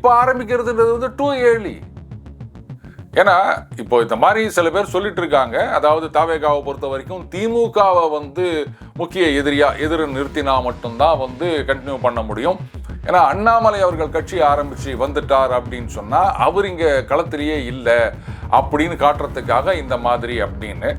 இப்போ ஆரம்பிக்கிறதுன்றது வந்து too early. ஏன்னா இப்போ இந்த மாதிரி சில பேர் சொல்லிட்டு இருக்காங்க, அதாவது தாவேகாவை பொறுத்த வரைக்கும் திமுகவை வந்து முக்கிய எதிர நிறுத்தினா மட்டும்தான் வந்து கண்டினியூ பண்ண முடியும். ஏன்னா அண்ணாமலை அவர்கள் கட்சி ஆரம்பிச்சு வந்துட்டார் அப்படின்னு சொன்னா அவர் இங்க களத்திலேயே இல்லை அப்படின்னு காட்டுறதுக்காக இந்த மாதிரி அப்படின்னு.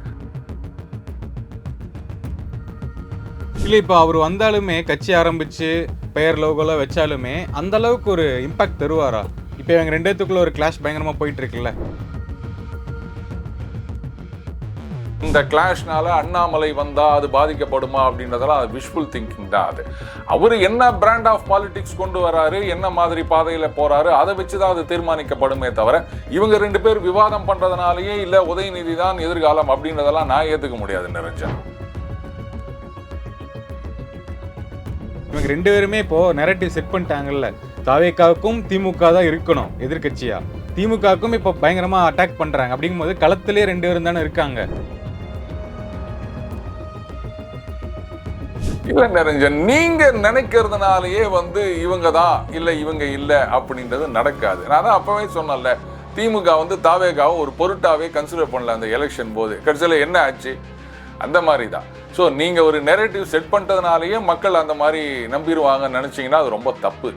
இல்லை, இப்போ அவர் வந்தாலுமே கட்சி ஆரம்பிச்சு பெயர் லோகோலாம் வச்சாலுமே அந்த அளவுக்கு ஒரு இம்பாக்ட் தருவாரா? இப்போ இவங்க ரெண்டுத்துக்குள்ள ஒரு கிளாஷ் பயங்கரமாக போயிட்டு இருக்குல்ல. இந்த கிளாஷ்னால அண்ணாமலை வந்தா அது பாதிக்கப்படுமா அப்படின்றதெல்லாம் அது விஷுவல் திங்கிங் தான். அது அவரு என்ன பிராண்ட் ஆஃப் பாலிடிக்ஸ் கொண்டு வராரு, என்ன மாதிரி பாதையில போறாரு, அதை வச்சுதான் அது தீர்மானிக்கப்படுமே தவிர இவங்க ரெண்டு பேர் விவாதம் பண்றதுனாலேயே இல்ல உதயநிதி தான் எதிர்காலம் அப்படின்றதெல்லாம் நான் ஏத்துக்க முடியாது நிரஞ்சன். இவங்க ரெண்டு பேருமே இப்போ நெரட்டிவ் செட் பண்ணிட்டாங்கல்ல, தாவேகாவுக்கும் திமுக தான் இருக்கணும் எதிர்கட்சியா, திமுகவுக்கும் இப்போ பயங்கரமா அட்டாக் பண்றாங்க. அப்படிங்கும்போது களத்திலே ரெண்டு பேரும் தானே இருக்காங்க. இல்ல நிரஞ்சன், நீங்க நினைக்கிறதுனாலயே வந்து இவங்க தான் இல்ல இவங்க இல்ல அப்படின்றது நடக்காது. நான் தான் அப்பவே சொன்னேன்ல, திமுக வந்து தாவேகாவை ஒரு பொருட்டாவே கன்சிடர் பண்ணல அந்த எலெக்ஷன் போது. கடைசியில் என்ன ஆச்சு? அந்த மாதிரி தான். ஸோ நீங்க ஒரு நெரேட்டிவ் செட் பண்ணிட்டதுனாலேயே மக்கள் அந்த மாதிரி நம்பிடுவாங்கன்னு நினைச்சீங்கன்னா அது ரொம்ப தப்பு.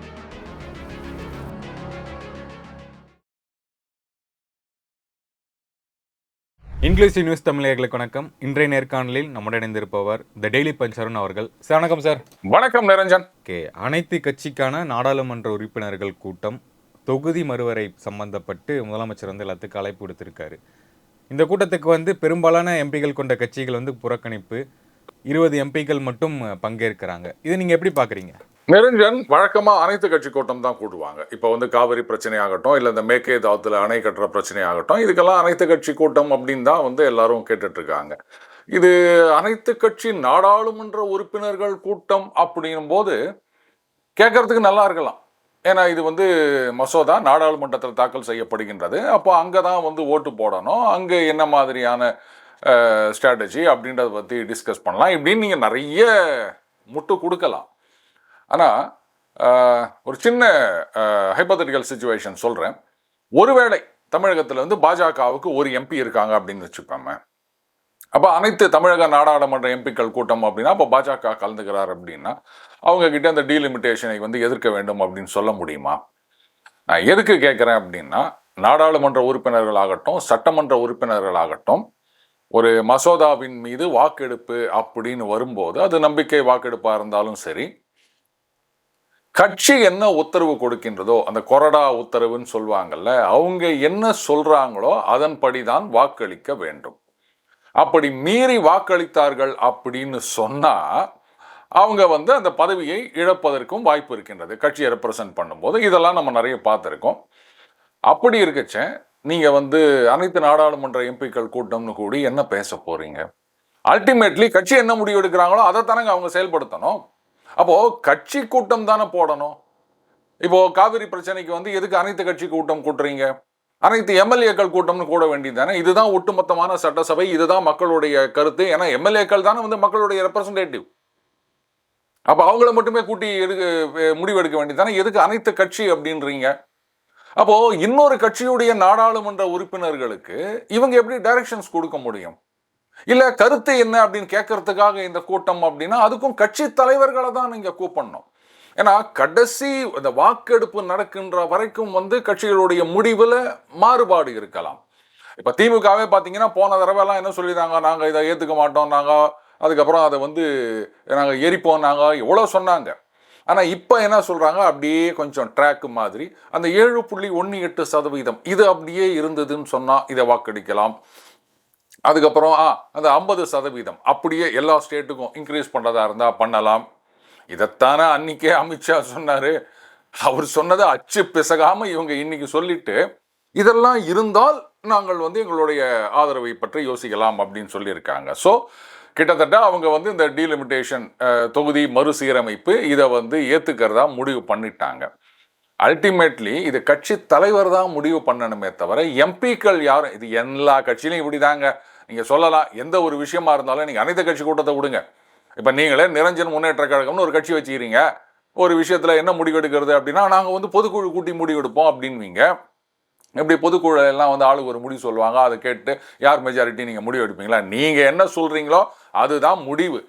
இங்கிலீஷ் நியூஸ் தமிழர்களுக்கு வணக்கம். இன்றைய நேர்காணலில் நம்முடன் இணைந்திருப்பவர் த டெய்லி பஞ்ச் அருண் அவர்கள். சார் வணக்கம் சார். வணக்கம் நிரஞ்சன். அனைத்து கட்சிக்கான நாடாளுமன்ற உறுப்பினர்கள் கூட்டம் தொகுதி மறுவரை சம்பந்தப்பட்டு முதலமைச்சர் வந்து எல்லாத்துக்கும் அழைப்பு விடுத்திருக்காரு. இந்த கூட்டத்துக்கு வந்து பெரும்பாலான எம்பிகள் கொண்ட கட்சிகள் வந்து புறக்கணிப்பு, 20 எம்பிக்கள் மட்டும் பங்கேற்கிறாங்க. இதை நீங்க எப்படி பாக்குறீங்க? நிரஞ்சன், வழக்கமா அனைத்து கட்சி கூட்டம் தான் கூடுவாங்க. இப்போ வந்து காவிரி பிரச்சனை ஆகட்டும், இல்லை இந்த மேகேதாத்துல அணை கட்டுற பிரச்சனை ஆகட்டும், இதுக்கெல்லாம் அனைத்து கட்சி கூட்டம் அப்படின்னு தான் வந்து எல்லாரும் கேட்டுட்டு இருக்காங்க. இது அனைத்து கட்சி நாடாளுமன்ற உறுப்பினர்கள் கூட்டம் அப்படின்னும் போது கேட்கறதுக்கு நல்லா இருக்கலாம். ஏன்னா இது வந்து மசோதா நாடாளுமன்றத்தில் தாக்கல் செய்யப்படுகின்றது. அப்போ அங்கே தான் வந்து ஓட்டு போடணும், அங்கே என்ன மாதிரியான ஸ்ட்ராட்டஜி அப்படின்றத பற்றி டிஸ்கஸ் பண்ணலாம் இப்படின்னு நீங்கள் நிறைய முட்டு கொடுக்கலாம். ஆனால் ஒரு சின்ன ஹைப்போதெட்டிக்கல் சிச்சுவேஷன் சொல்கிறேன். ஒருவேளை தமிழகத்தில் வந்து பாஜகவுக்கு ஒரு எம்பி இருக்காங்க அப்படின்னு வச்சுக்கோங்க. அப்போ அனைத்து தமிழக நாடாளுமன்ற எம்பிக்கள் கூட்டம் அப்படின்னா அப்போ பாஜக கலந்துக்கிறார் அப்படின்னா அவங்க கிட்ட அந்த டீலிமிட்டேஷனை வந்து எதிர்க்க வேண்டும் அப்படின்னு சொல்ல முடியுமா? நான் எதுக்கு கேட்குறேன் அப்படின்னா, நாடாளுமன்ற உறுப்பினர்கள் ஆகட்டும், சட்டமன்ற உறுப்பினர்கள் ஆகட்டும், ஒரு மசோதாவின் மீது வாக்கெடுப்பு அப்படின்னு வரும்போது அது நம்பிக்கை வாக்கெடுப்பாக இருந்தாலும் சரி, கட்சி என்ன உத்தரவு கொடுக்கின்றதோ அந்த கொறடா உத்தரவுன்னு சொல்லுவாங்கல்ல, அவங்க என்ன சொல்றாங்களோ அதன்படி தான் வாக்களிக்க வேண்டும். அப்படி மீறி வாக்களித்தார்கள் அப்படின்னு சொன்னா அவங்க வந்து அந்த பதவியை இழப்பதற்கும் வாய்ப்பு இருக்கின்றது கட்சியை ரெப்ரசன்ட் பண்ணும்போது. இதெல்லாம் நம்ம நிறைய பார்த்துருக்கோம். அப்படி இருக்கச்ச நீங்க வந்து அனைத்து நாடாளுமன்ற எம்பிக்கள் கூட்டம்னு கூடி என்ன பேச போறீங்க? அல்டிமேட்லி கட்சி என்ன முடிவு எடுக்கிறாங்களோ அதை தானங்க அவங்க செயல்படுத்தணும். அப்போ கட்சி கூட்டம் தானே போடணும். இப்போ காவிரி பிரச்சனைக்கு வந்து எதுக்கு அனைத்து கட்சி கூட்டம் கூட்டுறீங்க? அனைத்து எம்எல்ஏக்கள் கூட்டம்னு கூட வேண்டியது தானே. இதுதான் ஒட்டுமொத்தமான சட்டசபை, இதுதான் மக்களுடைய கருத்து. ஏன்னா எம்எல்ஏக்கள் தானே வந்து மக்களுடைய ரெப்ரசன்டேட்டிவ். அப்போ அவங்கள மட்டுமே கூட்டி முடிவு எடுக்க வேண்டியது தானே. எதுக்கு அனைத்து கட்சி அப்படின்றீங்க? அப்போ இன்னொரு கட்சியுடைய நாடாளுமன்ற உறுப்பினர்களுக்கு இவங்க எப்படி டைரக்ஷன்ஸ் கொடுக்க முடியும்? இல்ல கருத்து என்ன அப்படின்னு கேட்கறதுக்காக இந்த கூட்டம் அப்படின்னா அதுக்கும் கட்சி தலைவர்களை தான் நீங்க கூப்பிடணும். ஏன்னா கடைசி அந்த வாக்கெடுப்பு நடக்கின்ற வரைக்கும் வந்து கட்சிகளுடைய முடிவில் மாறுபாடு இருக்கலாம். இப்போ திமுகவே பார்த்தீங்கன்னா போன தடவைலாம் என்ன சொல்லிடுறாங்க, நாங்கள் இதை ஏற்றுக்க மாட்டோம், நாங்கள் அதுக்கப்புறம் அதை வந்து நாங்கள் எரிப்போம், நாங்கள் எவ்வளோ சொன்னாங்க. ஆனால் இப்போ என்ன சொல்கிறாங்க, அப்படியே கொஞ்சம் ட்ராக்கு மாதிரி அந்த 7.18% இது அப்படியே இருந்ததுன்னு சொன்னால் இதை வாக்களிக்கலாம். அதுக்கப்புறம் அந்த 50% அப்படியே எல்லா ஸ்டேட்டுக்கும் இன்க்ரீஸ் பண்ணுறதா இருந்தால் பண்ணலாம். இதைத்தானே அன்னைக்கே அமித்ஷா சொன்னாரு. அவர் சொன்னதை அச்சு பிசகாம இவங்க இன்னைக்கு சொல்லிட்டு இதெல்லாம் இருந்தால் நாங்கள் வந்து எங்களுடைய ஆதரவை பற்றி யோசிக்கலாம் அப்படின்னு சொல்லியிருக்காங்க. ஸோ கிட்டத்தட்ட அவங்க வந்து இந்த டீலிமிட்டேஷன் தொகுதி மறுசீரமைப்பு இதை வந்து ஏற்றுக்கிறதா முடிவு பண்ணிட்டாங்க. அல்டிமேட்லி இது கட்சி தலைவர் தான் முடிவு பண்ணணுமே தவிர எம்பிக்கள் யாரும், இது எல்லா கட்சியிலையும் இப்படி தாங்க. நீங்கள் சொல்லலாம், எந்த ஒரு விஷயமா இருந்தாலும் நீங்கள் அனைத்து கட்சி கூட்டத்தை விடுங்க. இப்போ நீங்களே நிரஞ்சன் முன்னேற்ற கழகம்னு ஒரு கட்சி வச்சுக்கிறீங்க, ஒரு விஷயத்தில் என்ன முடிவெடுக்கிறது அப்படின்னா, நாங்கள் வந்து பொதுக்குழு கூட்டி முடிவெடுப்போம் அப்படின்வீங்க. எப்படி பொதுக்குழு எல்லாம் வந்து ஆளுக்கு ஒரு முடிவு சொல்லுவாங்க, அதை கேட்டு யார் மெஜாரிட்டி நீங்கள் முடிவு எடுப்பீங்களா? நீங்கள் என்ன சொல்கிறீங்களோ அதுதான் முடிவு.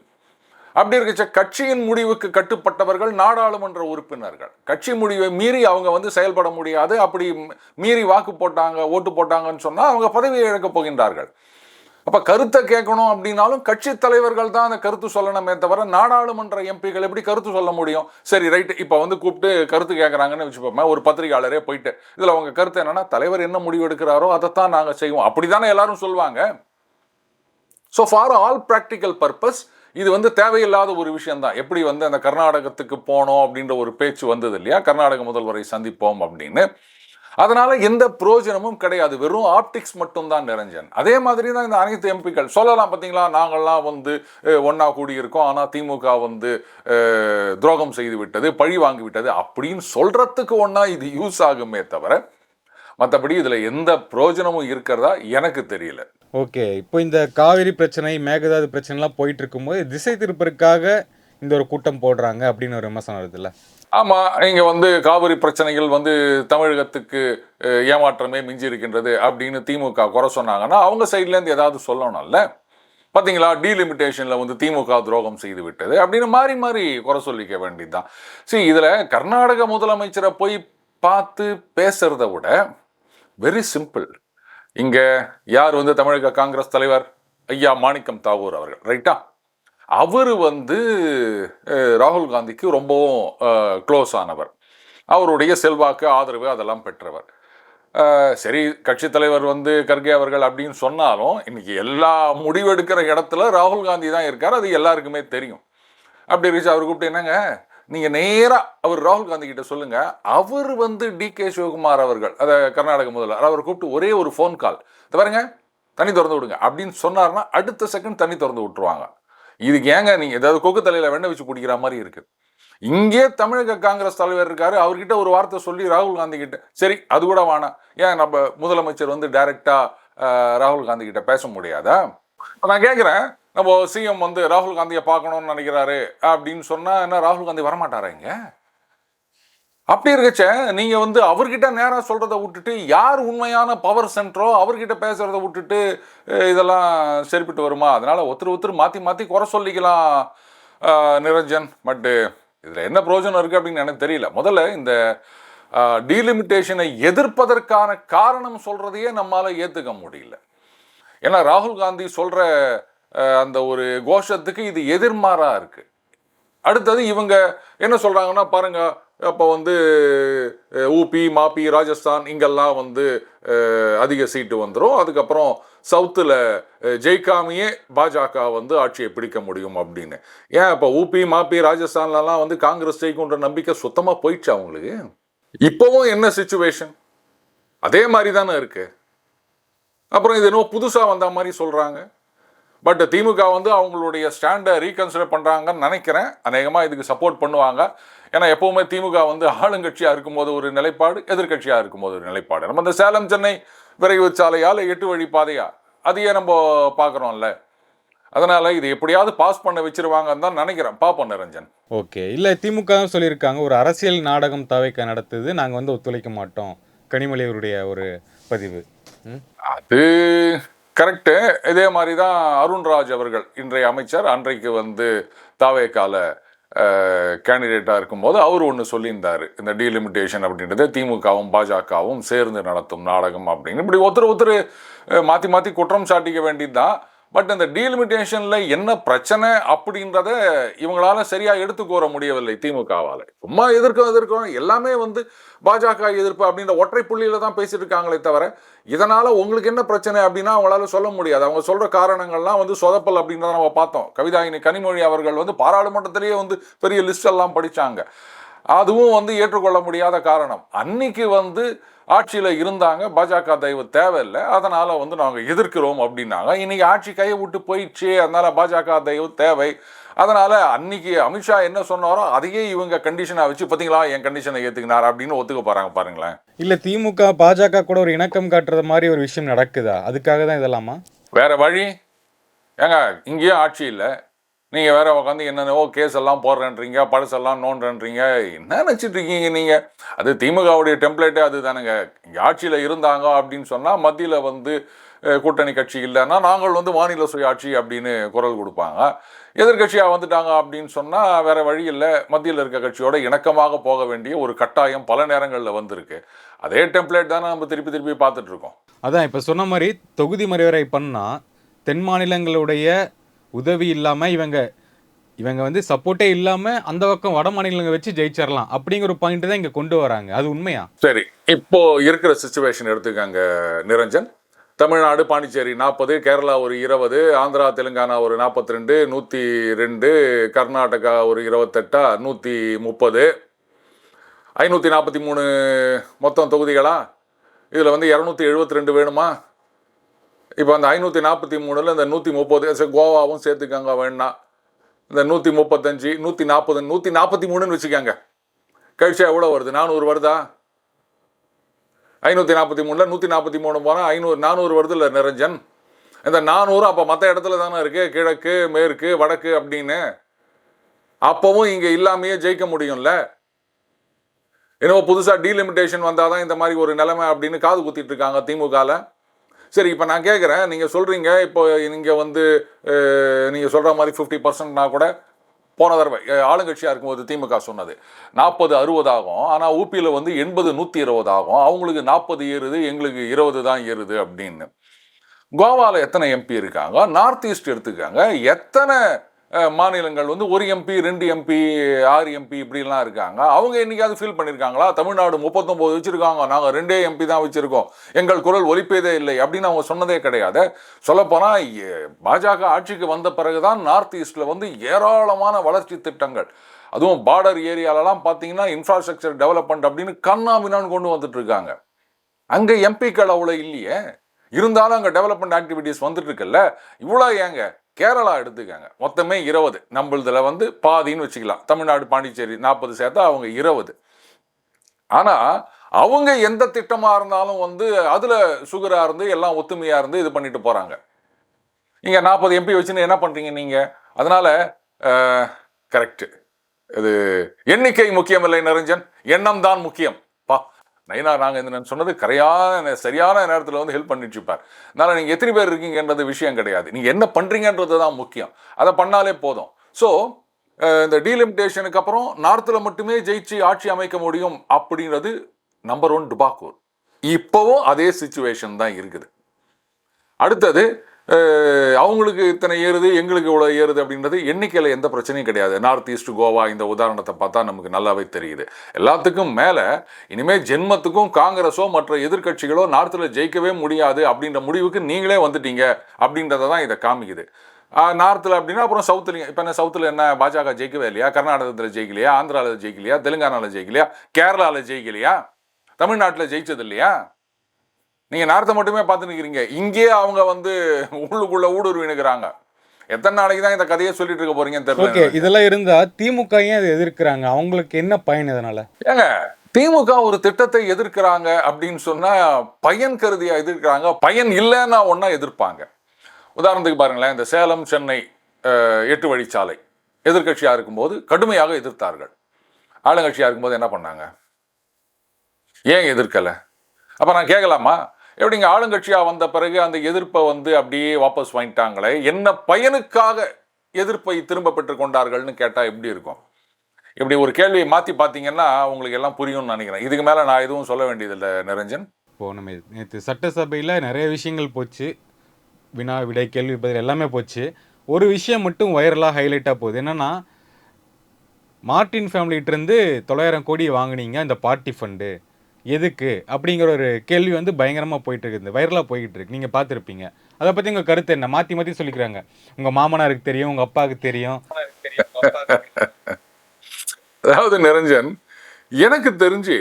அப்படி இருக்கச்ச கட்சியின் முடிவுக்கு கட்டுப்பட்டவர்கள் நாடாளுமன்ற உறுப்பினர்கள். கட்சி முடிவை மீறி அவங்க வந்து செயல்பட முடியாது. அப்படி மீறி வாக்கு போட்டாங்க, ஓட்டு போட்டாங்கன்னு சொன்னால் அவங்க பதவியை இழக்கப் போகின்றார்கள். அப்ப கருத்தை கேட்கணும் அப்படின்னாலும் கட்சி தலைவர்கள் தான் அந்த கருத்து சொல்லணுமே தவிர நாடாளுமன்ற எம்பிகள் எப்படி கருத்து சொல்ல முடியும்? சரி ரைட், இப்ப வந்து கூப்பிட்டு கருத்து கேட்கறாங்கன்னு வச்சுப்போமே, ஒரு பத்திரிகையாளரே போயிட்டு இதுல உங்க கருத்து என்னன்னா, தலைவர் என்ன முடிவு எடுக்கிறாரோ அதைத்தான் நாங்க செய்வோம் அப்படித்தானே எல்லாரும் சொல்லுவாங்க. So for all practical purpose இது வந்து தேவையில்லாத ஒரு விஷயம் தான். எப்படி வந்து அந்த கர்நாடகத்துக்கு போனோம் அப்படின்ற ஒரு பேச்சு வந்தது இல்லையா, கர்நாடக முதல்வரை சந்திப்போம் அப்படின்னு. அதனால எந்த பிரயோஜனமும் கிடையாது, வெறும் ஆப்டிக்ஸ் மட்டும்தான் நிரஞ்சன். அதே மாதிரி தான் இந்த அனைத்து எம்பிக்கள் சொல்லலாம், பார்த்தீங்களா நாங்கள்லாம் வந்து ஒன்னா கூடியிருக்கோம், ஆனால் திமுக வந்து துரோகம் செய்து விட்டது, பழி வாங்கி விட்டது அப்படின்னு சொல்றதுக்கு ஒன்னா இது யூஸ் ஆகுமே தவிர மற்றபடி இதில் எந்த பிரயோஜனமும் இருக்கிறதா எனக்கு தெரியல. ஓகே, இப்போ இந்த காவிரி பிரச்சனை, மேகதாது பிரச்சனைலாம் போயிட்டு இருக்கும்போது திசை திருப்பதற்காக இந்த ஒரு கூட்டம் போடுறாங்க அப்படின்னு ஒரு விமர்சனம் வருதுல்ல? ஆமாம், இங்கே வந்து காவிரி பிரச்சனைகள் வந்து தமிழகத்துக்கு ஏமாற்றமே மிஞ்சி இருக்கின்றது அப்படின்னு திமுக குறை சொன்னாங்கன்னா அவங்க சைட்லேருந்து ஏதாவது சொல்லணும்ல. பார்த்தீங்களா, டீலிமிட்டேஷனில் வந்து திமுக துரோகம் செய்து விட்டது அப்படின்னு மாறி மாறி குறை சொல்லிக்க வேண்டியதுதான். சரி, இதில் கர்நாடக முதலமைச்சரை போய் பார்த்து பேசுறத விட வெரி சிம்பிள். இங்கே யார் வந்து தமிழக காங்கிரஸ் தலைவர் ஐயா மாணிக்கம் தாகூர் அவர்கள், ரைட்டா? அவர் வந்து ராகுல் காந்திக்கு ரொம்பவும் க்ளோஸ் ஆனவர், அவருடைய செல்வாக்கு ஆதரவு அதெல்லாம் பெற்றவர். சரி, கட்சி தலைவர் வந்து கர்கே அவர்கள் அப்படின்னு சொன்னாலும் இன்னைக்கு எல்லா முடிவெடுக்கிற இடத்துல ராகுல் காந்தி தான் இருக்கார், அது எல்லாருக்குமே தெரியும். அப்படி இருந்துச்சு அவர் கூப்பிட்டு என்னங்க, நீங்கள் நேராக அவர் ராகுல் காந்தி கிட்ட சொல்லுங்க, அவர் வந்து DK சிவகுமார் அவர்கள், அதை கர்நாடக முதல்வர், அவர் கூப்பிட்டு ஒரே ஒரு ஃபோன் கால், பாருங்க தண்ணி திறந்து விடுங்க அப்படின்னு சொன்னார்னா அடுத்த செகண்ட் தண்ணி திறந்து விட்டுருவாங்க. இதுக்கு ஏங்க நீங்கள் ஏதாவது கொக்கு தலையில் வெண்ணெய் வச்சு குடிக்கிற மாதிரி இருக்கு. இங்கே தமிழக காங்கிரஸ் தலைவர் இருக்காரு, அவர்கிட்ட ஒரு வார்த்தை சொல்லி ராகுல் காந்தி கிட்ட, சரி அது கூட வேணாம், ஏன் நம்ம முதலமைச்சர் வந்து டைரக்டா ராகுல் காந்தி கிட்ட பேச முடியாதா? நான் கேட்குறேன், நம்ம சிஎம் வந்து ராகுல் காந்தியை பார்க்கணும்னு நினைக்கிறாரு அப்படின்னு சொன்னா என்ன ராகுல் காந்தி வரமாட்டாரா இங்க? அப்படி இருக்கச்ச நீங்க வந்து அவர்கிட்ட நேராக சொல்றதை விட்டுட்டு யார் உண்மையான பவர் சென்டரோ அவர்கிட்ட பேசுறதை விட்டுட்டு இதெல்லாம் சரிப்பட்டு வருமா? அதனால ஒருத்தர் மாற்றி மாற்றி குறை சொல்லிக்கலாம் நிரஞ்சன். பட்டு இதில் என்ன பிரயோஜனம் இருக்குது அப்படின்னு எனக்கு தெரியல. முதல்ல இந்த டீலிமிட்டேஷனை எதிர்ப்பதற்கான காரணம் சொல்றதையே நம்மளால் ஏற்றுக்க முடியல. ஏன்னா ராகுல் காந்தி சொல்ற அந்த ஒரு கோஷத்துக்கு இது எதிர்மாறாக இருக்கு. அடுத்தது இவங்க என்ன சொல்றாங்கன்னா பாருங்க, அப்போ வந்து ஊபி மாப்பி ராஜஸ்தான் இங்கெல்லாம் வந்து அதிக சீட்டு வந்துடும், அதுக்கப்புறம் சவுத்தில் ஜெயிக்காமையே பாஜக வந்து ஆட்சியை பிடிக்க முடியும் அப்படின்னு. ஏன் இப்போ ஊபி மாப்பி ராஜஸ்தான்லலாம் வந்து காங்கிரஸ் ஜெயிக்குன்ற நம்பிக்கை சுத்தமாக போயிடுச்சு அவங்களுக்கு. இப்போவும் என்ன சிச்சுவேஷன் அதே மாதிரி தானே இருக்கு. அப்புறம் இது இன்னும் புதுசாக வந்த மாதிரி சொல்கிறாங்க. பட் திமுக வந்து அவங்களுடைய ஸ்டாண்டை ரீகன்சிடர் பண்ணுறாங்கன்னு நினைக்கிறேன். அநேகமாக இதுக்கு சப்போர்ட் பண்ணுவாங்க. ஏன்னா எப்போவுமே திமுக வந்து ஆளுங்கட்சியாக இருக்கும்போது ஒரு நிலைப்பாடு, எதிர்கட்சியாக இருக்கும்போது ஒரு நிலைப்பாடு. நம்ம இந்த சேலம் சென்னை விரைவு சாலையால் 8 வழி பாதையா அதையே நம்ம பார்க்குறோம்ல. அதனால் இது எப்படியாவது பாஸ் பண்ண வச்சிருவாங்கன்னு தான் நினைக்கிறேன். பார்ப்போம் நிரஞ்சன். ஓகே, இல்லை திமுக சொல்லியிருக்காங்க ஒரு அரசியல் நாடகம் தவைக்க நடத்துது, நாங்கள் வந்து ஒத்துழைக்க மாட்டோம், கனிமொழி அவருடைய ஒரு பதிவு. அது கரெக்டு. இதே மாதிரி தான் அருண்ராஜ் அவர்கள், இன்றைய அமைச்சர், அன்றைக்கு வந்து தாவேக்கால கேண்டிடேட்டாக இருக்கும்போது அவர் ஒன்று சொல்லியிருந்தார், இந்த டீலிமிட்டேஷன் அப்படின்றது திமுகவும் பாஜகவும் சேர்ந்து நடத்தும் நாடகம் அப்படின்னு. இப்படி ஒருத்தர் மாற்றி மாற்றி குற்றம் சாட்டிக்க வேண்டியது தான். பட் இந்த டீலிமிட்டேஷனில் என்ன பிரச்சனை அப்படின்றத இவங்களால சரியாக எடுத்துக்கூற முடியவில்லை திமுகவால். சும்மா எதிர்க்கும் எல்லாமே வந்து பாஜக எதிர்ப்பு அப்படின்ற ஒற்றை புள்ளியில் தான் பேசிட்டு இருக்காங்களே தவிர இதனால் உங்களுக்கு என்ன பிரச்சனை அப்படின்னா அவங்களால சொல்ல முடியாது. அவங்க சொல்கிற காரணங்கள்லாம் வந்து சொதப்பல் அப்படின்றத நம்ம பார்த்தோம். கவிதாயினி கனிமொழி அவர்கள் வந்து பாராளுமன்றத்திலேயே வந்து பெரிய லிஸ்ட் எல்லாம் படித்தாங்க. அதுவும் வந்து ஏற்றுக்கொள்ள முடியாத காரணம். அன்னைக்கு வந்து ஆட்சியில் இருந்தாங்க, பாஜக தயவு தேவையில்லை, அதனால் வந்து நாங்கள் எதிர்க்கிறோம் அப்படின்னாங்க. இன்றைக்கி ஆட்சி கையை விட்டு போயிடுச்சு, அதனால் பாஜக தயவு தேவை. அதனால் அன்னைக்கு அமித்ஷா என்ன சொன்னாரோ அதையே இவங்க கண்டிஷனாக வச்சு, பார்த்தீங்களா என் கண்டிஷனை ஏற்றுக்கினார் அப்படின்னு ஒத்துக்க போகிறாங்க பாருங்களேன். இல்லை திமுக பாஜக கூட ஒரு இணக்கம் காட்டுறது மாதிரி ஒரு விஷயம் நடக்குதா? அதுக்காக தான் இதெல்லாமா? வேற வழி ஏங்க? இங்கேயும் ஆட்சி இல்லை, நீங்கள் வேற உட்காந்து என்னென்னவோ கேஸ் எல்லாம் போடுறேன்றீங்க, பழசெல்லாம் நோண்டுறேன்றீங்க. என்ன நினச்சிட்டு இருக்கீங்க நீங்கள்? அது திமுகவுடைய டெம்ப்ளேட்டே அது தானுங்க. இங்கே ஆட்சியில் இருந்தாங்க அப்படின்னு சொன்னால் மத்தியில் வந்து கூட்டணி கட்சி இல்லைன்னா நாங்கள் வந்து மாநில சுயாட்சி அப்படின்னு குரல் கொடுப்பாங்க. எதிர்கட்சியாக வந்துட்டாங்க அப்படின்னு சொன்னால் வேற வழி இல்லை, மத்தியில் இருக்க கட்சியோட இணக்கமாக போக வேண்டிய ஒரு கட்டாயம் பல நேரங்களில் வந்திருக்கு. அதே டெம்ப்ளேட் தானே நம்ம திருப்பி திருப்பி பார்த்துட்டு இருக்கோம். அதான் இப்போ சொன்ன மாதிரி தொகுதி மறுவரை பண்ணால் தென் மாநிலங்களுடைய உதவி இல்லாமல் இவங்க வந்து சப்போர்ட்டே இல்லாமல் அந்த பக்கம் வட மாநிலங்களை வச்சு ஜெயிச்சிடலாம் அப்படிங்கிற ஒரு பாயிண்ட் தான் இங்கே கொண்டு வராங்க. அது உண்மையா? சரி, இப்போ இருக்கிற சுச்சுவேஷன் எடுத்துக்காங்க நிரஞ்சன். தமிழ்நாடு பாண்டிச்சேரி 40, கேரளா ஒரு 20, ஆந்திரா தெலுங்கானா ஒரு 42, 102, கர்நாடகா ஒரு 28, 130, 543 மொத்தம் தொகுதிகளா? இதில் வந்து 272 வேணுமா? இப்போ அந்த 543ல் இந்த 130 கோவாவும் சேர்த்துக்காங்க வேணா, இந்த 135, 140, 143ன்னு வச்சுக்காங்க. கழிச்சா எவ்வளோ வருது? 400 வருதா? 543ல் 143 போனால் 400 வருது இல்லை நிரஞ்சன்? இந்த 400 அப்போ மற்ற இடத்துல தானே இருக்கு, கிழக்கு மேற்கு வடக்கு அப்படின்னு. அப்பவும் இங்கே இல்லாமையே ஜெயிக்க முடியும்ல. என்னவோ புதுசாக டீலிமிட்டேஷன் வந்தால் தான் இந்த மாதிரி ஒரு நிலைமை அப்படின்னு காது குத்திட்டு இருக்காங்க திமுகவில். சரி, இப்போ நான் கேட்குறேன், நீங்கள் சொல்கிறீங்க இப்போ நீங்கள் வந்து நீங்கள் சொல்கிற மாதிரி 50%னா கூட போன தடவை ஆளுங்கட்சியாக இருக்கும்போது திமுக சொன்னது 40-60 ஆகும். ஆனால் ஊபியில் வந்து 80-120 ஆகும். அவங்களுக்கு 40 ஏறுது, எங்களுக்கு 20 தான் ஏறுது அப்படின்னு. கோவாவில் எத்தனை எம்பி இருக்காங்க? நார்த் ஈஸ்ட் எடுத்துக்காங்க, எத்தனை மாநிலங்கள் வந்து 1 எம்பி 2 எம்பி 6 எம்பி இப்படிலாம் இருக்காங்க. அவங்க என்னைக்காவது ஃபீல் பண்ணியிருக்காங்களா? தமிழ்நாடு 39 வச்சுருக்காங்க, நாங்கள் 2 எம்பி தான் வச்சுருக்கோம், எங்கள் குரல் ஒலிப்பதே இல்லை அப்படின்னு அவங்க சொன்னதே கிடையாது. சொல்லப்போனால் பாஜக ஆட்சிக்கு வந்த பிறகு தான் நார்த் ஈஸ்டில் வந்து ஏராளமான வளர்ச்சி திட்டங்கள், அதுவும் பார்டர் ஏரியாலலாம் பார்த்தீங்கன்னா இன்ஃப்ராஸ்ட்ரக்சர் டெவலப்மெண்ட் அப்படின்னு கண்ணாமினான்னு கொண்டு வந்துட்டு இருக்காங்க. அங்கே எம்பிக்கள் அவ்வளோ இல்லையே, இருந்தாலும் அங்கே டெவலப்மெண்ட் ஆக்டிவிட்டீஸ் வந்துட்டு இருக்குல்ல. இவ்வளோ ஏங்க? கேரளா எடுத்துக்காங்க, மொத்தமே 20, நம்மளதுல வந்து பாதின்னு வச்சுக்கலாம். தமிழ்நாடு பாண்டிச்சேரி 40 சேர்த்தா அவங்க 20. ஆனால் அவங்க எந்த திட்டமாக இருந்தாலும் வந்து அதில் சுகராக இருந்து எல்லாம் ஒத்துமையாக இருந்து இது பண்ணிட்டு போகிறாங்க. இங்கே 40 எம்பி வச்சுன்னு என்ன பண்ணுறீங்க நீங்கள்? அதனால் கரெக்டு, இது எண்ணிக்கை முக்கியமில்லை நிரஞ்சன், எண்ணம் தான் முக்கியம். நைனா நாங்கள் இந்த சொன்னது சரியான நேரத்தில் வந்து ஹெல்ப் பண்ணிட்டு இருப்பார். அதனால் நீங்கள் எத்தனை பேர் இருக்கீங்கன்றது விஷயம் கிடையாது, நீங்கள் என்ன பண்ணுறீங்கன்றது தான் முக்கியம். அதை பண்ணாலே போதும். ஸோ இந்த டீலிமிட்டேஷனுக்கு அப்புறம் நார்த்தில் மட்டுமே ஜெயிச்சு ஆட்சி அமைக்க முடியும் அப்படின்றது நம்பர் 1 டுபாக்கூர். இப்போவும் அதே சிச்சுவேஷன் தான் இருக்குது. அடுத்தது அவங்களுக்கு இத்தனை ஏறுது, எங்களுக்கு இவ்வளோ ஏறுது அப்படின்றது எண்ணிக்கையில் எந்த பிரச்சனையும் கிடையாது. நார்த் ஈஸ்ட் கோவா இந்த உதாரணத்தை பார்த்தா நமக்கு நல்லாவே தெரியுது. எல்லாத்துக்கும் மேலே இனிமேல் ஜென்மத்துக்கும் காங்கிரஸோ மற்ற எதிர்கட்சிகளோ நார்த்தில் ஜெயிக்கவே முடியாது அப்படின்ற முடிவுக்கு நீங்களே வந்துட்டீங்க அப்படின்றத தான் இதை காமிக்குது. நார்த்தில் அப்படின்னா அப்புறம் சவுத்துலையும் இப்போ என்ன, சவுத்தில் என்ன பாஜக ஜெயிக்கவே இல்லையா? கர்நாடகத்தில் ஜெயிக்கலையா? ஆந்திராவில் ஜெயிக்கலையா? தெலுங்கானாவில் ஜெயிக்கலையா? கேரளாவில் ஜெயிக்கலையா? தமிழ்நாட்டில் ஜெயிச்சது இல்லையா? நீங்கள் நார்த்தை மட்டுமே பார்த்து நிற்கிறீங்க, இங்கேயே அவங்க வந்து உள்ளுக்குள்ள ஊடுருவினுக்கிறாங்க. எத்தனை நாளைக்கு தான் இந்த கதையை சொல்லிட்டு இருக்க போறீங்கன்னு தெரியல. இதெல்லாம் இருந்தா திமுக ஏன் அதை எதிர்க்கிறாங்க? அவங்களுக்கு என்ன பயன் இதனால? ஏங்க, திமுக ஒரு திட்டத்தை எதிர்க்கிறாங்க அப்படின்னு சொன்னா பயன் கருதியா எதிர்க்கிறாங்க, பயன் இல்லைன்னா ஒன்னா எதிர்ப்பாங்க. உதாரணத்துக்கு பாருங்களேன், இந்த சேலம் சென்னை 8 வழிச்சாலை எதிர்கட்சியா இருக்கும்போது கடுமையாக எதிர்த்தார்கள். ஆளுங்கட்சியா இருக்கும்போது என்ன பண்ணாங்க? ஏன் எதிர்க்கல? அப்ப நான் கேட்கலாமா, எப்படிங்க ஆளுங்கட்சியாக வந்த பிறகு அந்த எதிர்ப்பை வந்து அப்படியே வாபஸ் வாங்கிட்டாங்களே, என்ன பயனுக்காக எதிர்ப்பை திரும்ப பெற்றுக் கொண்டார்கள்னு கேட்டால் எப்படி இருக்கும்? இப்படி ஒரு கேள்வியை மாற்றி பார்த்தீங்கன்னா உங்களுக்கு எல்லாம் புரியும்னு நினைக்கிறேன். இதுக்கு மேலே நான் எதுவும் சொல்ல வேண்டியதில்லை நிரஞ்சன். இப்போ நம்ம நேற்று சட்டசபையில் நிறைய விஷயங்கள் போச்சு, வினா விடை கேள்வி பதில் எல்லாமே போச்சு. ஒரு விஷயம் மட்டும் வைரலாக ஹைலைட்டாக போகுது. என்னென்னா, மார்டின் ஃபேமிலிகிட்டேருந்து 900 கோடி வாங்கினீங்க இந்த பார்ட்டி ஃபண்டு எதுக்கு அப்படிங்கிற ஒரு கேள்வி வந்து பயங்கரமாக போயிட்டு இருக்குது, வைரலாக போய்கிட்டு இருக்கு. நீங்கள் பார்த்துருப்பீங்க. அதை பற்றி உங்கள் கருத்து என்ன? மாற்றி மாற்றி சொல்லிக்கிறாங்க, உங்கள் மாமனாருக்கு தெரியும், உங்கள் அப்பாவுக்கு தெரியும். அதாவது நிரஞ்சன், எனக்கு தெரிஞ்சு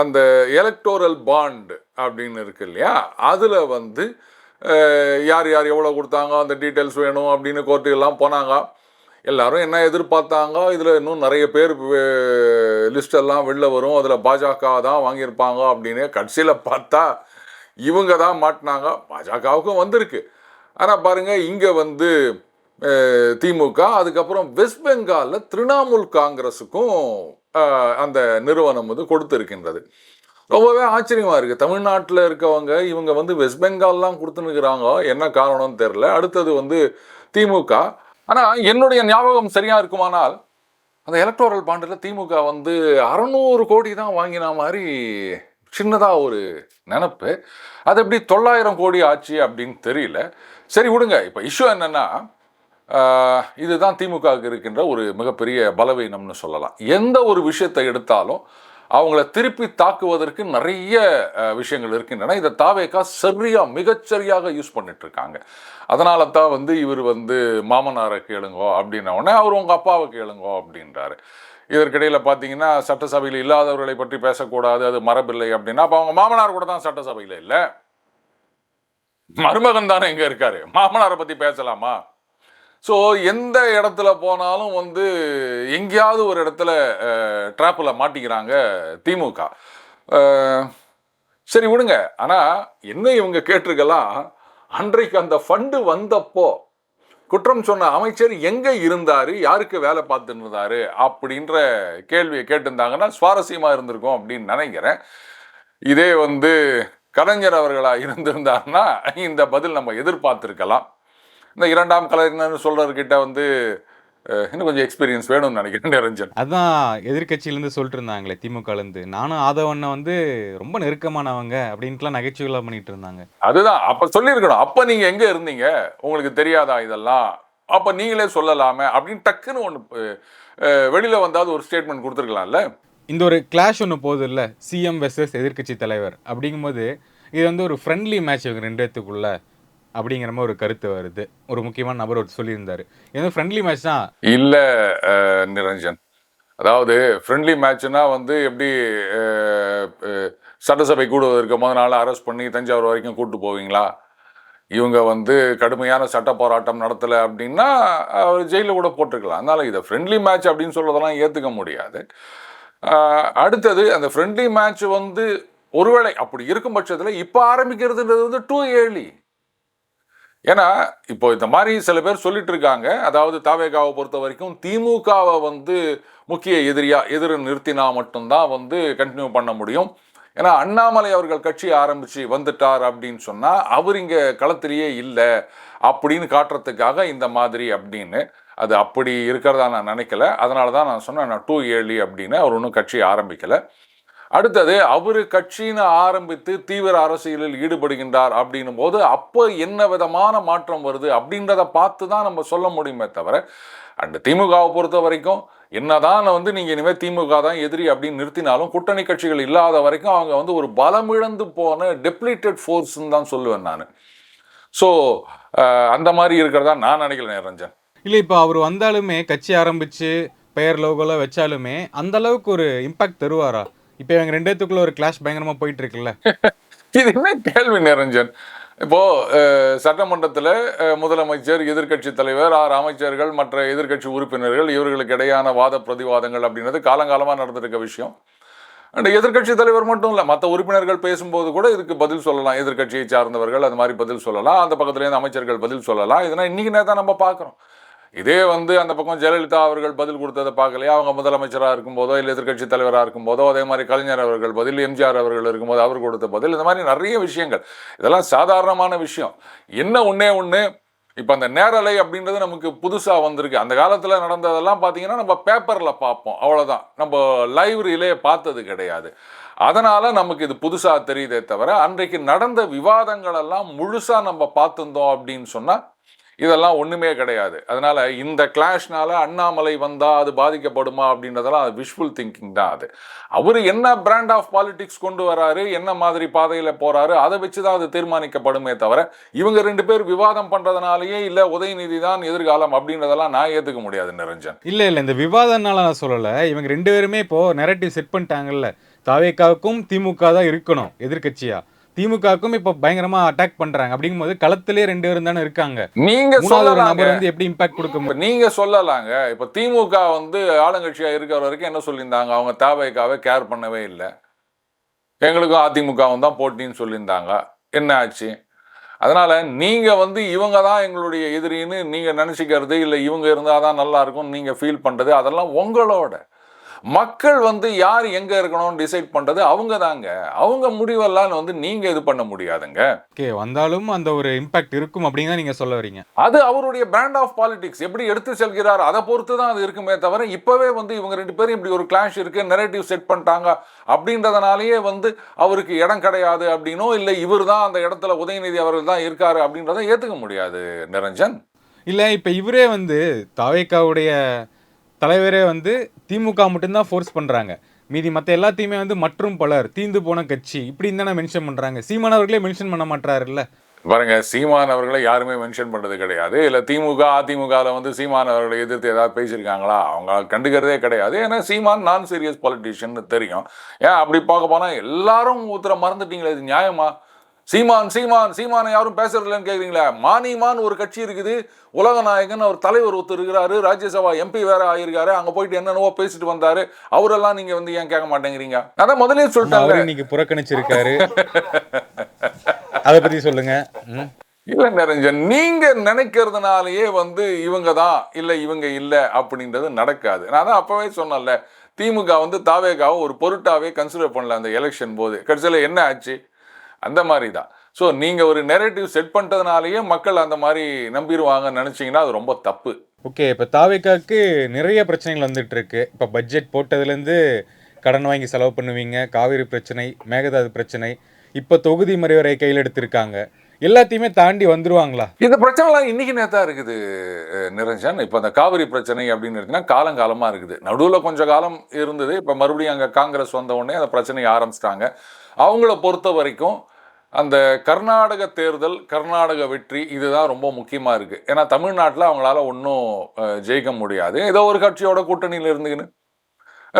அந்த எலக்டோரல் பாண்ட் அப்படின்னு இருக்கு இல்லையா, அதில் வந்து யார் யார் எவ்வளோ கொடுத்தாங்க அந்த டீட்டெயில்ஸ் வேணும் அப்படின்னு கோர்ட்டுக்கெல்லாம் போனாங்க. எல்லாரும் என்ன எதிர்பார்த்தாங்க, இதில் இன்னும் நிறைய பேர் லிஸ்டெல்லாம் வெளில வரும், அதில் பாஜக தான் வாங்கியிருப்பாங்க அப்படின்னு. கடைசியில் பார்த்தா இவங்க தான் மாட்டினாங்க. பாஜகவுக்கும் வந்திருக்கு. ஆனால் பாருங்கள், இங்கே வந்து திமுக, அதுக்கப்புறம் வெஸ்ட் பெங்காலில் திரிணாமுல் காங்கிரஸுக்கும் அந்த நிறுவனம் வந்து கொடுத்துருக்கின்றது. ரொம்பவே ஆச்சரியமா இருக்கு. தமிழ்நாட்டில் இருக்கவங்க இவங்க வந்து வெஸ்ட் பெங்கால்லாம் கொடுத்துனுக்குறாங்க, என்ன காரணம்னு தெரில. அடுத்தது வந்து திமுக. ஆனால் என்னுடைய ஞாபகம் சரியா இருக்குமானால் அந்த எலக்டோரல் பாண்டில் திமுக வந்து 600 கோடி தான் வாங்கின மாதிரி சின்னதாக ஒரு நினப்பு. அது எப்படி 900 கோடி ஆச்சு அப்படின்னு தெரியல. சரி விடுங்க. இப்போ இஷ்யூ என்னன்னா, இதுதான் திமுகவுக்கு இருக்கின்ற ஒரு மிகப்பெரிய பலவீனம்னு சொல்லலாம். எந்த ஒரு விஷயத்தை எடுத்தாலும் அவங்கள திருப்பி தாக்குவதற்கு நிறைய விஷயங்கள் இருக்கின்றன. இதை தாவேகா மிகச்சரியாக யூஸ் பண்ணிட்டு இருக்காங்க. அதனால தான் வந்து இவர் வந்து மாமனாரை கேளுங்கோ அப்படின்ன உடனே அவர் உங்கள் அப்பாவை கேளுங்கோ அப்படின்றாரு. இதற்கிடையில் பார்த்தீங்கன்னா சட்டசபையில் இல்லாதவர்களை பற்றி பேசக்கூடாது, அது மரபில்லை அப்படின்னா, அப்போ அவங்க மாமனார் கூட தான் சட்டசபையில் இல்லை, மருமகன் தானே இங்கே இருக்காரு, மாமனாரை பற்றி பேசலாமா? ஸோ எந்த இடத்துல போனாலும் வந்து எங்கேயாவது ஒரு இடத்துல ட்ராப்பில் மாட்டிக்கிறாங்க திமுக. சரி விடுங்க. ஆனால் என்ன இவங்க கேட்டிருக்கலாம், அன்றைக்கு அந்த ஃபண்டு வந்தப்போ குற்றம் சொன்ன அமைச்சர் எங்கே இருந்தார், யாருக்கு வேலை பார்த்துட்டு இருந்தாரு அப்படின்ற கேள்வியை கேட்டிருந்தாங்கன்னா சுவாரஸ்யமாக இருந்திருக்கும் அப்படின்னு நினைக்கிறேன். இதே வந்து கலைஞர் அவர்களாக இருந்திருந்தாருன்னா இந்த பதில் நம்ம எதிர்பார்த்துருக்கலாம். இந்த இரண்டாம் கலைஞர்னு சொல்கிறவர்கிட்ட வந்து இன்னும் கொஞ்சம் எக்ஸ்பீரியன்ஸ் வேணும்னு நினைக்கிறேன் நிரஞ்சன். அதான் எதிர்கட்சியிலேருந்து சொல்லிட்டு இருந்தாங்களே திமுகலேருந்து, நானும் ஆதவனை வந்து ரொம்ப நெருக்கமானவங்க அப்படின்ட்டுலாம் நகைச்சுவைலாம் பண்ணிட்டு இருந்தாங்க. அதுதான் அப்போ சொல்லியிருக்கணும். அப்போ நீங்கள் எங்கே இருந்தீங்க, உங்களுக்கு தெரியாதா இதெல்லாம், அப்போ நீங்களே சொல்லலாமே அப்படின்னு டக்குன்னு ஒன்று வெளியில் வந்தாது ஒரு ஸ்டேட்மெண்ட் கொடுத்துருக்கலாம்ல. இந்த ஒரு கிளாஷ் ஒன்று போகுது இல்லை, சிஎம் வெர்சஸ் எதிர்கட்சி தலைவர் அப்படிங்கும்போது இது வந்து ஒரு ஃப்ரெண்ட்லி மேட்ச் இவங்க ரெண்டு பேத்துக்குள்ள அப்படிங்கிற மாதிரி ஒரு கருத்து வருது. ஒரு முக்கியமான நபர் ஒரு சொல்லியிருந்தாரு, இது ஃப்ரெண்ட்லி மேட்ச் தான் இல்லை நிரஞ்சன். அதாவது ஃப்ரெண்ட்லி மேட்ச்னா வந்து எப்படி சட்டசபை கூடுவதற்கு முதல் நாள் அரெஸ்ட் பண்ணி தஞ்சாவூர் வரைக்கும் கூப்பிட்டு போவீங்களா? இவங்க வந்து கடுமையான சட்ட போராட்டம் நடத்தலை அப்படின்னா அவர் ஜெயிலில் கூட போட்டுருக்கலாம். அதனால் இதை ஃப்ரெண்ட்லி மேட்ச் அப்படின்னு சொல்கிறதெல்லாம் ஏற்றுக்க முடியாது. அடுத்தது அந்த ஃப்ரெண்ட்லி மேட்ச் வந்து ஒருவேளை அப்படி இருக்கும் பட்சத்தில் இப்போ ஆரம்பிக்கிறதுன்றது வந்து டூ ஏர்லி. ஏன்னா இப்போ இந்த மாதிரி சில பேர் சொல்லிட்டு இருக்காங்க, அதாவது தாவேகாவை பொறுத்த வரைக்கும் திமுகவை வந்து முக்கிய எதிர நிறுத்தினா மட்டும்தான் வந்து கண்டினியூ பண்ண முடியும். ஏன்னா அண்ணாமலை அவர்கள் கட்சி ஆரம்பித்து வந்துட்டார் அப்படின்னு சொன்னால் அவர் இங்கே களத்திலேயே இல்லை அப்படின்னு காட்டுறதுக்காக இந்த மாதிரி அப்படின்னு. அது அப்படி இருக்கிறதா நான் நினைக்கல. அதனால தான் நான் சொன்னேன் நான் டூ ஏர்லி அப்படின்னு. அவர் ஒன்றும் கட்சி ஆரம்பிக்கலை. அடுத்தது அவர் கட்சின்னு ஆரம்பித்து தீவிர அரசியலில் ஈடுபடுகின்றார் அப்படின்னும் போது அப்போ என்ன விதமான மாற்றம் வருது அப்படின்றத பார்த்து தான் நம்ம சொல்ல முடியுமே தவிர, அண்ட் திமுகவை பொறுத்த வரைக்கும் என்னதான் வந்து நீங்கள் இனிமேல் திமுக தான் எதிரி அப்படின்னு நிறுத்தினாலும் கூட்டணி கட்சிகள் இல்லாத வரைக்கும் அவங்க வந்து ஒரு பலமிழந்து போன டெப்ளீட்டட் ஃபோர்ஸ்ன்னு தான் சொல்லுவேன் நான். ஸோ அந்த மாதிரி இருக்கிறதா நான் நினைக்கல ரஞ்சன். இல்லை, இப்போ அவர் வந்தாலுமே கட்சி ஆரம்பித்து பெயர் லோகோலாம் வச்சாலுமே அந்த அளவுக்கு ஒரு இம்பாக்ட் தருவாரா? இப்போ இவங்க ரெண்டேத்துக்குள்ள ஒரு கிளாஷ் பயங்கரமாக போயிட்டு இருக்குல்ல. இது என்ன கேள்வி நிரஞ்சன்? இப்போ சட்டமன்றத்தில் முதலமைச்சர், எதிர்கட்சி தலைவர், 6 அமைச்சர்கள், மற்ற எதிர்கட்சி உறுப்பினர்கள், இவர்களுக்கு இடையான வாத பிரதிவாதங்கள் அப்படின்றது காலங்காலமாக நடந்திருக்க விஷயம். அண்ட் எதிர்கட்சி தலைவர் மட்டும் இல்லை, மற்ற உறுப்பினர்கள் பேசும்போது கூட இதுக்கு பதில் சொல்லலாம். எதிர்கட்சியை சார்ந்தவர்கள் அது மாதிரி பதில் சொல்லலாம், அந்த பக்கத்துலேருந்து அமைச்சர்கள் பதில் சொல்லலாம். இதெல்லாம் இன்னைக்கு நேரம் நம்ம பார்க்குறோம். இதே வந்து அந்த பக்கம் ஜெயலலிதா அவர்கள் பதில் கொடுத்ததை பார்க்கலையா? அவங்க முதலமைச்சராக இருக்கும்போதோ இல்லை எதிர்கட்சி தலைவராக இருக்கும்போதோ, அதே மாதிரி கலைஞர் அவர்கள் பதில், எம்ஜிஆர் அவர்கள் இருக்கும்போது அவர் கொடுத்த பதில், இந்த மாதிரி நிறைய விஷயங்கள். இதெல்லாம் சாதாரணமான விஷயம். என்ன ஒன்று இப்போ அந்த நேரலை அப்படின்றது நமக்கு புதுசாக வந்திருக்கு. அந்த காலத்தில் நடந்ததெல்லாம் பார்த்தீங்கன்னா நம்ம பேப்பரில் பார்ப்போம், அவ்வளோதான். நம்ம லைப்ரரியிலே பார்த்தது கிடையாது. அதனால் நமக்கு இது புதுசாக தெரியுதே தவிர, அன்றைக்கு நடந்த விவாதங்களெல்லாம் முழுசாக நம்ம பார்த்துருந்தோம் அப்படின்னு சொன்னால் இதெல்லாம் ஒன்றுமே கிடையாது. அதனால் இந்த கிளாஷ்னால அண்ணாமலை வந்தால் அது பாதிக்கப்படுமா அப்படின்றதெல்லாம் அது விஷுவல் திங்கிங் தான். அது அவர் என்ன பிராண்ட் ஆஃப் பாலிடிக்ஸ் கொண்டு வராரு, என்ன மாதிரி பாதையில் போகிறாரு, அதை வச்சு தான் அது தீர்மானிக்கப்படுமே தவிர, இவங்க 2 பேர் விவாதம் பண்ணுறதுனாலேயே இல்லை உதயநிதி தான் எதிர்காலம் அப்படின்றதெல்லாம் நான் ஏற்றுக்க முடியாது நிரஞ்சன். இல்லை, இந்த விவாதம்னால நான் சொல்லலை. இவங்க 2 பேருமே இப்போது நெரட்டிவ் செட் பண்ணிட்டாங்கல்ல, தாவேகாவுக்கும் திமுக தான் இருக்கணும் எதிர்கட்சியா, திமுகவுக்கும் இப்ப பயங்கரமா அட்டாக் பண்றாங்க. அப்படிங்கும்போது களத்திலே 2 பேரும் தானே இருக்காங்க. நீங்க சொல்லலாம் நபர் வந்து எப்படி இம்பாக்ட் கொடுக்க நீங்க சொல்லலாங்க. இப்ப திமுக வந்து ஆளுங்கட்சியா இருக்கிற வரைக்கும் என்ன சொல்லியிருந்தாங்க, அவங்க தாவேகாவை கேர் பண்ணவே இல்லை, எங்களுக்கும் அதிமுகவும் தான் போட்டின்னு சொல்லியிருந்தாங்க. என்ன ஆச்சு? அதனால நீங்க வந்து இவங்க தான் எங்களுடைய எதிரின்னு நீங்க நினைச்சுக்கிறது, இல்லை இவங்க இருந்தாதான் நல்லா இருக்கும் நீங்க ஃபீல் பண்றது, அதெல்லாம் உங்களோட. மக்கள் வந்து யார் எங்க இருக்கணும்னு டிசைட் பண்றது அவங்க தாங்க. அவங்க முடிவெல்லாம் வந்து நீங்க இது பண்ண முடியாதுங்க. ஓகே, வந்தாலும் அந்த ஒரு இம்பாக்ட் இருக்கும் அப்படின்னு தான் நீங்க சொல்ல வரீங்க. அது அவருடைய பிராண்ட் ஆஃப் பாலிடிக்ஸ் எப்படி எடுத்து செல்கிறார் அதை பொறுத்து தான் அது இருக்குமே தவிர, இப்பவே வந்து இவங்க 2 பேரும் இப்படி ஒரு கிளாஷ் இருக்கு, நெரேட்டிவ் செட் பண்ணிட்டாங்க அப்படின்றதுனாலயே வந்து அவருக்கு இடம் கிடையாது அப்படின்னோ, இல்லை இவர் தான் அந்த இடத்துல உதயநிதி அவர்கள் தான் இருக்காரு அப்படின்றத ஏத்துக்க முடியாது நிரஞ்சன். இல்ல இப்ப இவரே வந்து தாவேக்காவுடைய தலைவரே வந்து திமுக மட்டும்தான் ஃபோர்ஸ் பண்றாங்க. மீதி மத்த எல்லாத்தையுமே வந்து மற்றும் பலர் தீந்து போன கட்சி இப்படின்னு தானே மென்ஷன் பண்றாங்க. சீமான் அவர்களே மென்ஷன் பண்ண மாட்டாருல்ல. பாருங்க, சீமான் அவர்களை யாருமே மென்ஷன் பண்றது கிடையாது. இல்லை திமுக அதிமுகவில் வந்து சீமான் அவர்களை எதிர்த்து ஏதாவது பேசியிருக்காங்களா, அவங்க கண்டுக்கிறதே கிடையாது. ஏன்னா சீமான் நான் சீரியஸ் பாலிட்டிஷியன் தெரியும். ஏன் அப்படி பார்க்க போனா எல்லாரும் ஒருத்தரை மறந்துட்டீங்களே, இது நியாயமா? சீமான் சீமான் சீமானை யாரும் பேசுறதில்லன்னு கேட்குறீங்களா? மானிமான் ஒரு கட்சி இருக்குது, உலகநாயகன் அவர் தலைவர் ஒருத்தர் இருக்கிறாரு, ராஜ்யசபா எம்பி வேற ஆயிருக்காரு, அங்க போயிட்டு என்னென்னவோ பேசிட்டு வந்தாரு, அவரெல்லாம் நீங்க வந்து ஏன் கேட்க மாட்டேங்கிறீங்க? அதான் முதலே சொல்லிட்டாங்க, இன்னைக்கு புறக்கணிச்சிருக்காரு. அதை பத்தி சொல்லுங்க. இல்ல நிரஞ்சன், நீங்க நினைக்கிறதுனாலயே வந்து இவங்க தான் இல்ல இவங்க இல்ல அப்படின்றது நடக்காது. நான் தான் அப்பவே சொன்னேன்ல, திமுக வந்து தாவேகாவை ஒரு பொருட்டாவே கன்சிடர் பண்ணல அந்த எலெக்ஷன் போது. கடைசியில் என்ன ஆச்சு? அந்த மாதிரி தான். ஸோ நீங்கள் ஒரு நெரேட்டிவ் செட் பண்ணுறதுனாலேயே மக்கள் அந்த மாதிரி நம்பிடுவாங்கன்னு நினச்சிங்கன்னா அது ரொம்ப தப்பு. ஓகே, இப்போ தாவேக்காவுக்கு நிறைய பிரச்சனைகள் வந்துட்டு இருக்கு. இப்போ பட்ஜெட் போட்டதுலேருந்து கடன் வாங்கி செலவு பண்ணுவீங்க, காவிரி பிரச்சனை, மேகதாது பிரச்சனை, இப்போ தொகுதி மறுவரை கையில் எடுத்திருக்காங்க. எல்லாத்தையுமே தாண்டி வந்துருவாங்களா? இந்த பிரச்சனைலாம் இன்னைக்கு நேத்தா இருக்குது நிரஞ்சன். இப்போ அந்த காவிரி பிரச்சனை அப்படின்னு இருக்குன்னா காலங்காலமாக இருக்குது. நடுவில் கொஞ்சம் காலம் இருந்தது, இப்போ மறுபடியும் அங்கே காங்கிரஸ் வந்த உடனே அந்த பிரச்சனையை ஆரம்பிச்சிட்டாங்க. அவங்கள பொறுத்த வரைக்கும் அந்த கர்நாடக தேர்தல், கர்நாடக வெற்றி இதுதான் ரொம்ப முக்கியமாக இருக்குது. ஏன்னா தமிழ்நாட்டில் அவங்களால ஒன்றும் ஜெயிக்க முடியாது. ஏதோ ஒரு கட்சியோட கூட்டணியில் இருந்துக்கின்னு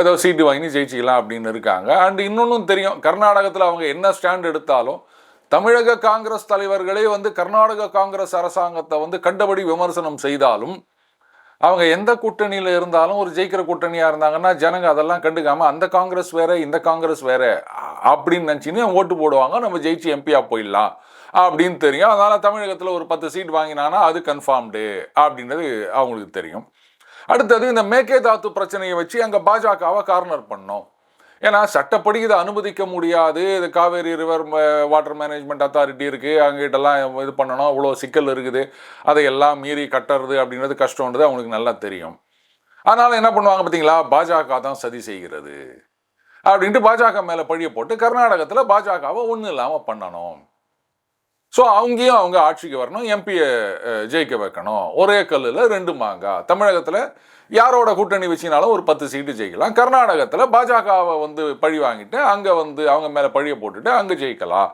ஏதோ சீட்டு வாங்கி ஜெயிச்சிக்கலாம் அப்படின்னு இருக்காங்க. அண்ட் இன்னொன்றும் தெரியும், கர்நாடகத்தில் அவங்க என்ன ஸ்டாண்ட் எடுத்தாலும் தமிழக காங்கிரஸ் தலைவர்களே வந்து கர்நாடக காங்கிரஸ் அரசாங்கத்தை வந்து கண்டபடி விமர்சனம் செய்தாலும், அவங்க எந்த கூட்டணியில் இருந்தாலும் ஒரு ஜெயிக்கிற கூட்டணியாக இருந்தாங்கன்னா ஜனங்க அதெல்லாம் கண்டுக்காமல் அந்த காங்கிரஸ் வேற இந்த காங்கிரஸ் வேற அப்படின்னு நினச்சின்னு ஓட்டு போடுவாங்க. நம்ம ஜெயிச்சு எம்பியா போயிடலாம் அப்படின்னு தெரியும். அதனால் தமிழகத்தில் ஒரு 10 சீட் வாங்கினானா அது கன்ஃபார்ம்டு அப்படின்றது அவங்களுக்கு தெரியும். அடுத்தது இந்த மேகேதாத்து பிரச்சனையை வச்சு அங்கே பாஜகவை கார்னர் பண்ணோம். ஏன்னா சட்டப்படி இதை அனுமதிக்க முடியாது, இது Kaveri river water management authority இருக்குது, அங்கிட்டெல்லாம் இது பண்ணணும், இவ்வளோ சிக்கல் இருக்குது, அதையெல்லாம் மீறி கட்டுறது அப்படின்றது கஷ்டம்ன்றது அவங்களுக்கு நல்லா தெரியும். அதனால் என்ன பண்ணுவாங்க பார்த்தீங்களா, பாஜக தான் சதி செய்கிறது அப்படின்ட்டு பாஜக மேலே பழிய போட்டு கர்நாடகத்தில் பாஜகவை ஒன்றும் இல்லாமல் பண்ணணும். ஸோ அங்கேயும் அவங்க ஆட்சிக்கு வரணும், எம்பியை ஜெயிக்க வைக்கணும். ஒரே கல்லில் 2 மாங்காய். தமிழகத்தில் யாரோட கூட்டணி வச்சினாலும் ஒரு 10 சீட்டு ஜெயிக்கலாம். கர்நாடகத்தில் பாஜகவை வந்து பழி வாங்கிட்டு அங்கே வந்து அவங்க மேலே பழியை போட்டுட்டு அங்கே ஜெயிக்கலாம்.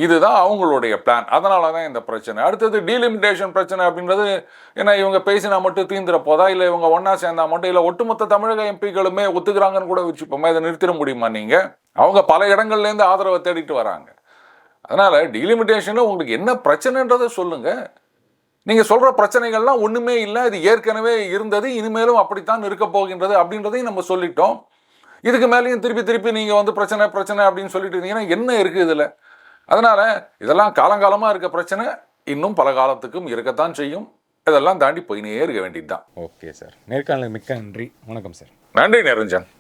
இதுதான் அவங்களுடைய பிளான். அதனால தான் இந்த பிரச்சனை. அடுத்தது டீலிமிட்டேஷன் பிரச்சனை அப்படின்றது, ஏன்னா இவங்க பேசினா மட்டும் தீந்துற போதா, இல்லை இவங்க ஒன்றா சேர்ந்தா மட்டும், இல்லை ஒட்டுமொத்த தமிழக எம்பிக்களுமே ஒத்துக்கிறாங்கன்னு கூட வச்சுப்போமே, இதை நிறுத்திட முடியுமா நீங்கள்? அவங்க பல இடங்கள்லேருந்து ஆதரவை தேடிட்டு வராங்க. அதனால் டீலிமிட்டேஷனில் உங்களுக்கு என்ன பிரச்சனைன்றதை சொல்லுங்கள். நீங்கள் சொல்கிற பிரச்சனைகள்லாம் ஒன்றுமே இல்லை, இது ஏற்கனவே இருந்தது, இனிமேலும் அப்படித்தான் இருக்க போகின்றது அப்படின்றதையும் நம்ம சொல்லிட்டோம். இதுக்கு மேலேயும் திருப்பி திருப்பி நீங்கள் வந்து பிரச்சனை பிரச்சனை அப்படின்னு சொல்லிட்டு இருந்தீங்கன்னா என்ன இருக்குது இதில்? அதனால் இதெல்லாம் காலங்காலமாக இருக்க பிரச்சனை, இன்னும் பல காலத்துக்கும் இருக்கத்தான் செய்யும். இதெல்லாம் தாண்டி போயினே இருக்க வேண்டியது தான். ஓகே சார், நேர்காணலுக்கு மிக்க நன்றி. வணக்கம் சார். நன்றி நிரஞ்சன்.